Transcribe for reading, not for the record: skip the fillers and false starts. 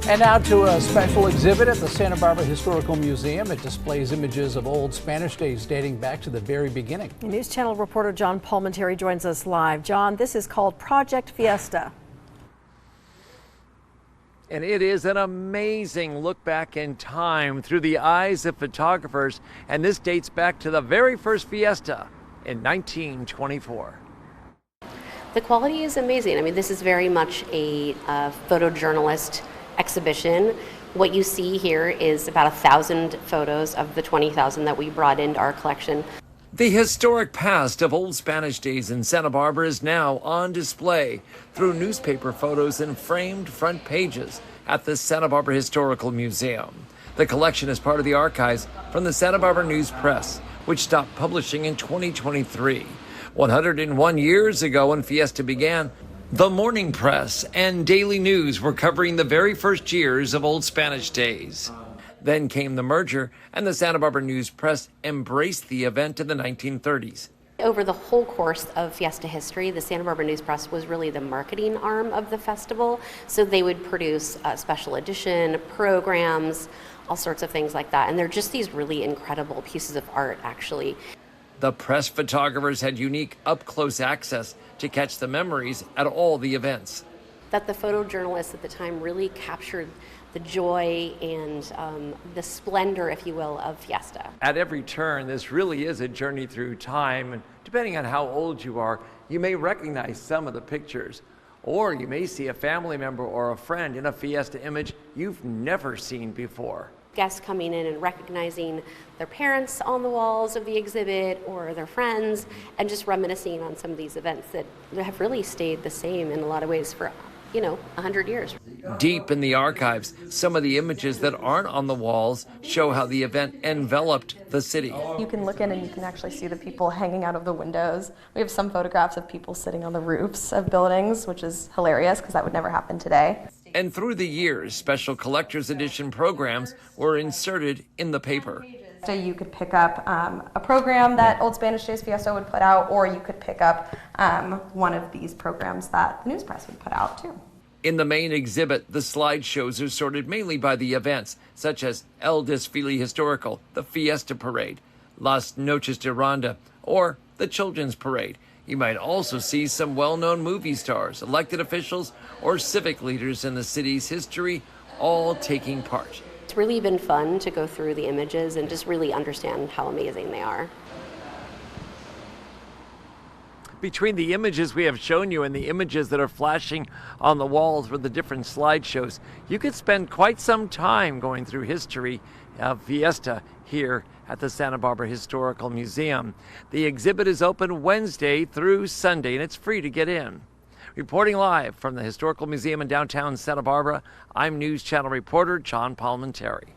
And now to a special exhibit at the Santa Barbara Historical Museum. It displays images of old Spanish days dating back to the very beginning. News Channel reporter John Palmentary joins us live. John, this is called Project Fiesta. And it is an amazing look back in time through the eyes of photographers. And this dates back to the very first Fiesta in 1924. The quality is amazing. I mean, this is very much a photojournalist exhibition. What you see here is about 1,000 photos of the 20,000 that we brought into our collection. The historic past of old Spanish days in Santa Barbara is now on display through newspaper photos and framed front pages at the Santa Barbara Historical Museum. The collection is part of the archives from the Santa Barbara News Press, which stopped publishing in 2023. 101 years ago when Fiesta began, the Morning Press and Daily News were covering the very first years of old Spanish days. Then came the merger, and the Santa Barbara News Press embraced the event in the 1930s. Over the whole course of Fiesta history, the Santa Barbara News Press was really the marketing arm of the festival. So they would produce special edition programs, all sorts of things like that. And they're just these really incredible pieces of art, actually. The press photographers had unique up-close access to catch the memories at all the events. That the photojournalists at the time really captured the joy and the splendor, if you will, of Fiesta. At every turn, this really is a journey through time, and depending on how old you are, you may recognize some of the pictures, or you may see a family member or a friend in a Fiesta image you've never seen before. Guests coming in and recognizing their parents on the walls of the exhibit or their friends, and just reminiscing on some of these events that have really stayed the same in a lot of ways for 100 years. Deep in the archives, some of the images that aren't on the walls show how the event enveloped the city. You can look in and you can actually see the people hanging out of the windows. We have some photographs of people sitting on the roofs of buildings, which is hilarious because that would never happen today. And through the years, special collector's edition programs were inserted in the paper. So you could pick up a program that Old Spanish Days Fiesta would put out, or you could pick up one of these programs that the News Press would put out too. In the main exhibit, the slideshows are sorted mainly by the events, such as El Desfile Historical, the Fiesta Parade, Las Noches de Ronda, or the Children's Parade. You might also see some well-known movie stars, elected officials, or civic leaders in the city's history, all taking part. It's really been fun to go through the images and just really understand how amazing they are. Between the images we have shown you and the images that are flashing on the walls with the different slideshows, you could spend quite some time going through history of Fiesta here at the Santa Barbara Historical Museum. The exhibit is open Wednesday through Sunday, and it's free to get in. Reporting live from the Historical Museum in downtown Santa Barbara, I'm News Channel reporter John Palmentary.